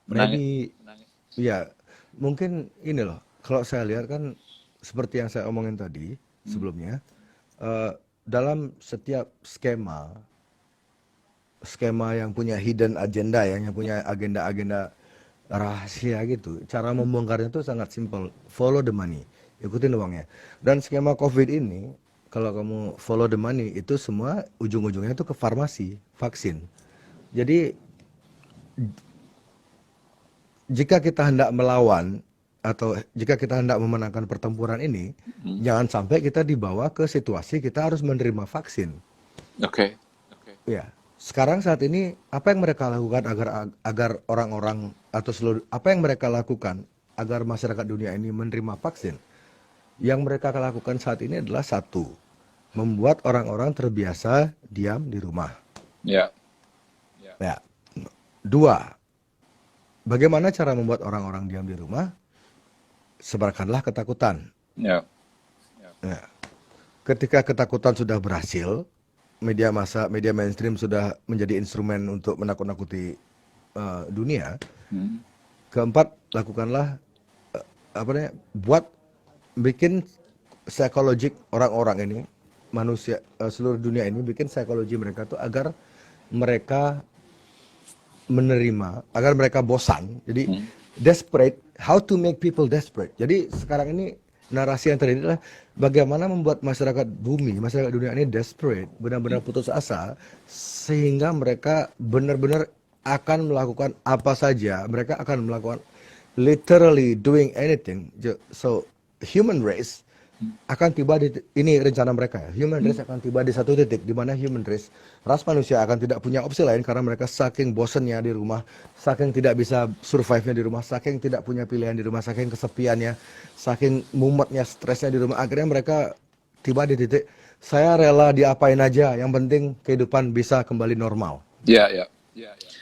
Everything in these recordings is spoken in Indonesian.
Menangis. maybe ya mungkin ini loh. Kalau saya lihat kan seperti yang saya omongin tadi Hmm. sebelumnya, eh, dalam setiap skema skema yang punya hidden agenda ya, yang punya agenda-agenda rahasia gitu. Cara Hmm. membongkarnya itu sangat simpel. Follow the money. Ikutin uangnya. Dan skema COVID ini, kalau kamu follow the money, itu semua ujung-ujungnya itu ke farmasi, vaksin. Jadi jika kita hendak melawan atau jika kita hendak memenangkan pertempuran ini, Hmm. jangan sampai kita dibawa ke situasi kita harus menerima vaksin. Oke. Ya, sekarang saat ini apa yang mereka lakukan agar agar orang-orang atau seluruh apa yang mereka lakukan agar masyarakat dunia ini menerima vaksin? Yang mereka lakukan saat ini adalah satu, membuat orang-orang terbiasa diam di rumah. Ya. Ya. Dua, bagaimana cara membuat orang-orang diam di rumah? Sebarkanlah ketakutan. Ya. Ya. Ketika ketakutan sudah berhasil, media massa, media mainstream sudah menjadi instrumen untuk menakut-nakuti dunia. Hmm. Keempat, lakukanlah apa namanya, bikin psikologik orang-orang ini, manusia seluruh dunia ini, bikin psikologi mereka tuh agar mereka menerima, agar mereka bosan. Jadi Hmm. desperate, how to make people desperate. Jadi sekarang ini narasi yang terjadi adalah bagaimana membuat masyarakat bumi, masyarakat dunia ini desperate, benar-benar putus asa, sehingga mereka benar-benar akan melakukan apa saja, mereka akan melakukan literally doing anything. So human race akan tiba di ini rencana mereka ya. Human race akan tiba di satu titik di mana human race, ras manusia akan tidak punya opsi lain karena mereka saking bosennya di rumah, saking tidak bisa survive-nya di rumah, saking tidak punya pilihan di rumah, saking kesepiannya, saking mumetnya, stresnya di rumah. Akhirnya mereka tiba di titik saya rela diapain aja, yang penting kehidupan bisa kembali normal. Ya. Ya.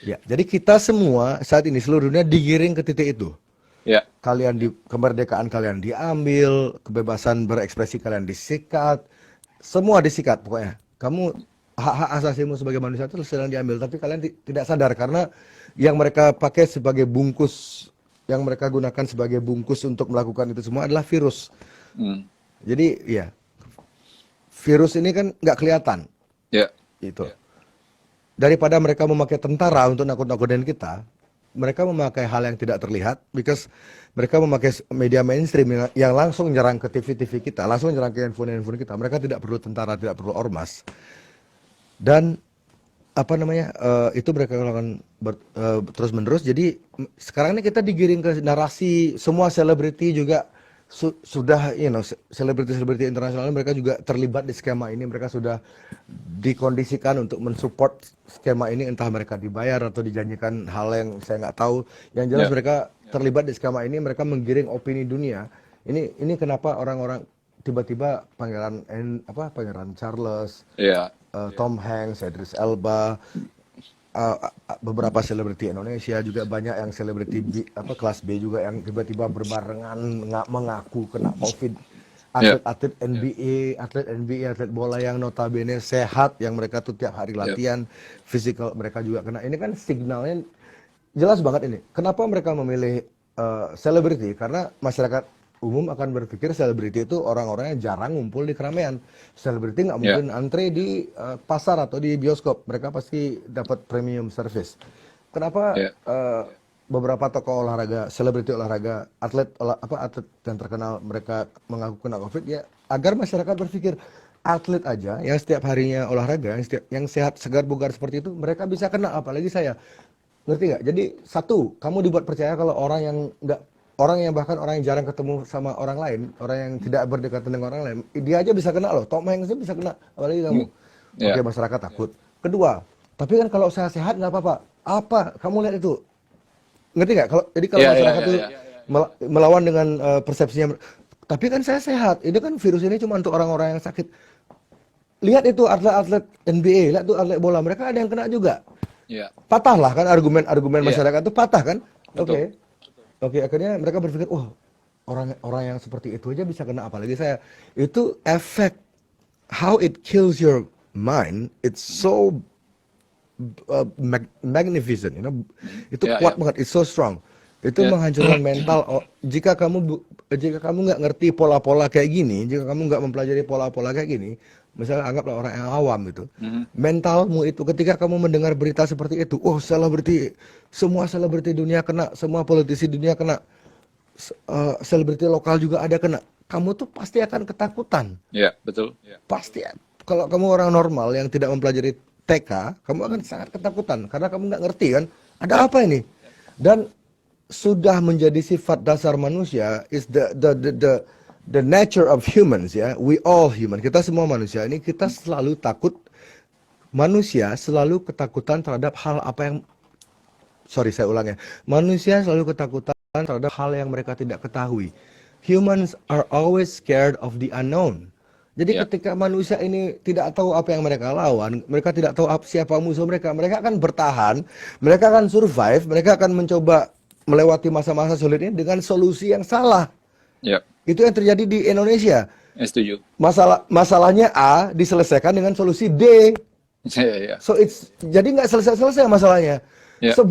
Ya, jadi kita semua saat ini seluruh dunia digiring ke titik itu. Ya. Kemerdekaan kalian diambil, kebebasan berekspresi kalian disikat, semua disikat pokoknya. Kamu hak-hak asasimu sebagai manusia itu sedang diambil, tapi kalian tidak sadar karena yang mereka pakai sebagai bungkus, yang mereka gunakan sebagai bungkus untuk melakukan itu semua adalah virus. Hmm. Jadi ya, virus ini kan nggak kelihatan Ya. itu. Daripada mereka memakai tentara untuk nakut-nakutin kita, mereka memakai hal yang tidak terlihat, because mereka memakai media mainstream yang langsung nyerang ke TV-TV kita, langsung nyerang ke handphone kita. Mereka tidak perlu tentara, tidak perlu ormas. Dan apa namanya, itu mereka lakukan terus menerus. Jadi sekarang ini kita digiring ke narasi, semua selebriti juga sudah selebriti-selebriti internasional mereka juga terlibat di skema ini. Mereka sudah dikondisikan untuk mensupport skema ini, entah mereka dibayar atau dijanjikan hal yang saya nggak tahu. Yang jelas Ya. mereka terlibat di skema ini, mereka menggiring opini dunia. Ini kenapa orang-orang tiba-tiba Pangeran Charles, Ya. Tom Hanks, Idris Elba, beberapa selebriti Indonesia juga banyak yang selebriti kelas B juga yang tiba-tiba berbarengan mengaku kena COVID. Ya. Atlet-atlet NBA, atlet bola yang notabene sehat, yang mereka tuh tiap hari Ya. latihan, physical mereka juga kena. Ini kan signalnya jelas banget ini. Kenapa mereka memilih selebriti? Karena masyarakat umum akan berpikir selebriti itu orang-orang yang jarang ngumpul di keramaian. Selebriti nggak Ya. mungkin antre di pasar atau di bioskop. Mereka pasti dapat premium service. Kenapa Ya. beberapa tokoh olahraga, selebriti olahraga, atlet yang terkenal mereka mengaku kena COVID ya agar masyarakat berpikir atlet aja yang setiap harinya olahraga, yang sehat segar bugar seperti itu mereka bisa kena, apalagi saya. Ngerti nggak? Jadi satu, kamu dibuat percaya kalau orang yang bahkan orang yang jarang ketemu sama orang lain, orang yang tidak berdekatan dengan orang lain, dia aja bisa kena loh. Tom Hanks aja bisa kena, apalagi kamu. Hmm. Oke, Ya. masyarakat takut. Kedua, tapi kan kalau saya sehat nggak apa-apa. Apa? Kamu lihat itu. Ngerti nggak? Jadi kalau Ya. masyarakat Ya. tuh Ya. melawan dengan persepsinya, tapi kan saya sehat. Ini kan virus ini cuma untuk orang-orang yang sakit. Lihat itu atlet-atlet NBA, lihat tuh atlet bola, mereka ada yang kena juga. Ya. Patah lah kan argumen-argumen Iya. masyarakat itu patah kan. Betul. Oke, akhirnya mereka berpikir, wah, orang yang seperti itu aja bisa kena, apalagi saya. Itu efek how it kills your mind, it's so magnificent, you know. Itu Ya, ya, kuat banget, it's so strong. Itu ya. menghancurkan mental. Jika kamu nggak ngerti pola-pola kayak gini, jika kamu nggak mempelajari pola-pola kayak gini, misalnya anggaplah orang yang awam itu, mentalmu itu ketika kamu mendengar berita seperti itu, oh semua selebriti dunia kena, semua politisi dunia kena, selebriti lokal juga ada kena, kamu tuh pasti akan ketakutan. Ya, betul. Ya. Pasti, kalau kamu orang normal yang tidak mempelajari TK, kamu akan sangat ketakutan karena kamu nggak ngerti kan, ada apa ini? Dan sudah menjadi sifat dasar manusia, is the nature of humans, ya. We all human, kita semua manusia ini, kita selalu takut. Manusia selalu ketakutan terhadap hal apa yang, sorry saya ulang ya, manusia selalu ketakutan terhadap hal yang mereka tidak ketahui. Humans are always scared of the unknown. Jadi Ya. ketika manusia ini tidak tahu apa yang mereka lawan, mereka tidak tahu siapa musuh mereka, mereka akan bertahan, mereka akan survive, mereka akan mencoba melewati masa-masa sulit ini dengan solusi yang salah. Ya. Itu yang terjadi di Indonesia. Setuju. Masalahnya A diselesaikan dengan solusi D. Ya, ya. So jadi nggak selesai-selesai masalahnya. Ya. So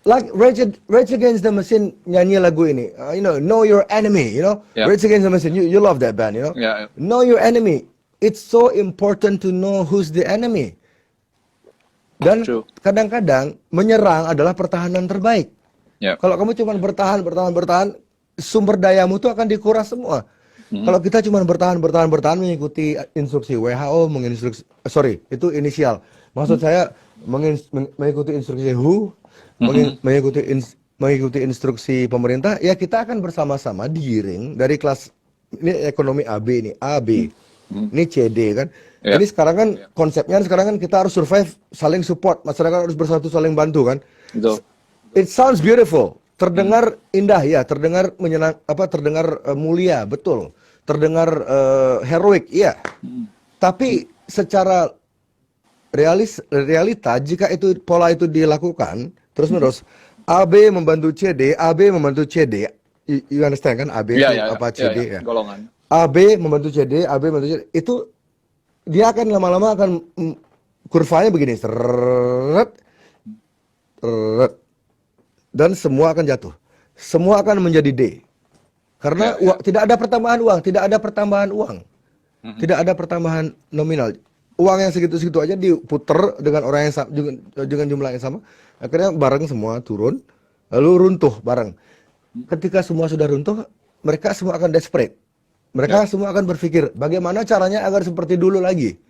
like Rage Against the Machine nyanyi lagu ini, know your enemy, Yeah. Rage Against the Machine, you love that band, Yeah. know your enemy. It's so important to know who's the enemy. Dan True. kadang-kadang menyerang adalah pertahanan terbaik. Ya. Kalau kamu cuma bertahan, sumber dayamu tuh akan dikuras semua. Kalau kita cuma bertahan mengikuti instruksi WHO, itu inisial. Maksud saya mengikuti instruksi WHO, mengikuti instruksi pemerintah, ya kita akan bersama-sama digiring dari kelas ini ekonomi AB ini, AB. Ini CD kan. Ya. Ini sekarang kan konsepnya sekarang kan kita harus survive, saling support, masyarakat harus bersatu saling bantu kan. Betul. It sounds beautiful, terdengar indah ya, terdengar terdengar mulia, betul, terdengar heroik, iya. Tapi secara realita, jika pola itu dilakukan terus menerus, AB membantu CD, AB membantu CD, you understand kan? AB Ya, itu ya, apa ya, CD ya. ya? Golongan. AB membantu CD, AB membantu CD, itu dia akan lama-lama akan kurvanya begini, seret, seret. Dan semua akan jatuh. Semua akan menjadi D. Karena tidak ada pertambahan uang, tidak ada pertambahan uang. Tidak ada pertambahan nominal. Uang yang segitu-segitu aja diputer dengan orang yang sama, dengan jumlah yang sama. Akhirnya bareng semua turun, lalu runtuh bareng. Ketika semua sudah runtuh, mereka semua akan desperate. Mereka semua akan berpikir, bagaimana caranya agar seperti dulu lagi?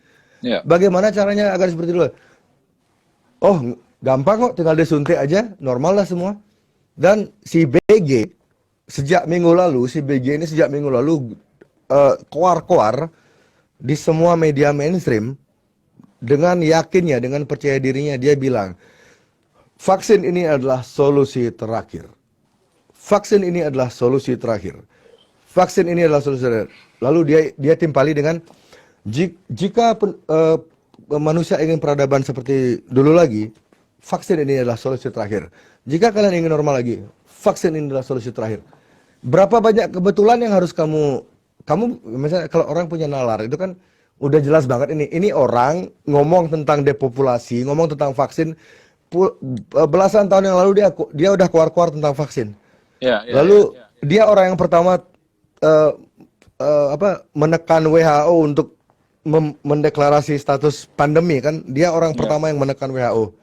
Ya. Bagaimana caranya agar seperti dulu? Oh, gampang kok, tinggal disuntik aja, normal lah semua. Dan si BG sejak minggu lalu koar-koar di semua media mainstream dengan yakinnya, dengan percaya dirinya dia bilang, vaksin ini adalah solusi terakhir. Vaksin ini adalah solusi terakhir. Vaksin ini adalah solusi terakhir. Lalu dia timpali dengan jika manusia ingin peradaban seperti dulu lagi, vaksin ini adalah solusi terakhir. Jika kalian ingin normal lagi, vaksin ini adalah solusi terakhir. Berapa banyak kebetulan yang harus kamu misalnya kalau orang punya nalar itu kan udah jelas banget ini orang ngomong tentang depopulasi, ngomong tentang vaksin belasan tahun yang lalu dia udah keluar tentang vaksin. Lalu dia orang yang pertama menekan WHO untuk mendeklarasi status pandemi kan, dia orang pertama yang menekan WHO.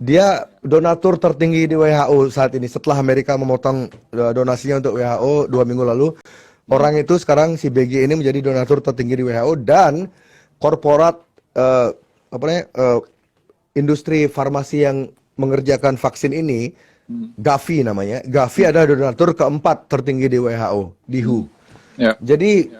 Dia donatur tertinggi di WHO saat ini setelah Amerika memotong donasinya untuk WHO 2 minggu lalu. Orang itu sekarang si BG ini menjadi donatur tertinggi di WHO dan korporat industri farmasi yang mengerjakan vaksin ini, Gavi namanya. Gavi adalah donatur keempat tertinggi di WHO, di WHO. Jadi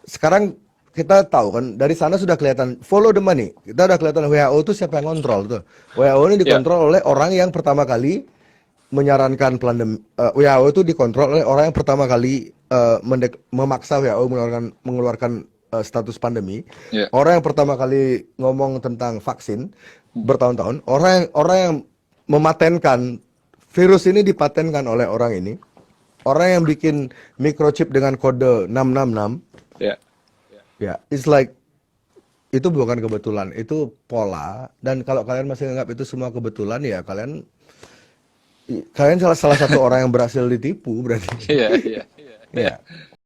sekarang kita tahu kan dari sana sudah kelihatan follow the money. Kita udah kelihatan WHO itu siapa yang kontrol tuh. WHO ini dikontrol oleh orang yang pertama kali menyarankan pandemi. WHO itu dikontrol oleh orang yang pertama kali memaksa WHO mengeluarkan status pandemi. Orang yang pertama kali ngomong tentang vaksin bertahun-tahun. Orang yang mematenkan virus ini dipatenkan oleh orang ini. Orang yang bikin microchip dengan kode 666. Ya, it's itu bukan kebetulan, itu pola. Dan kalau kalian masih anggap itu semua kebetulan, ya kalian salah satu orang yang berhasil ditipu berarti. Iya, iya. Ya.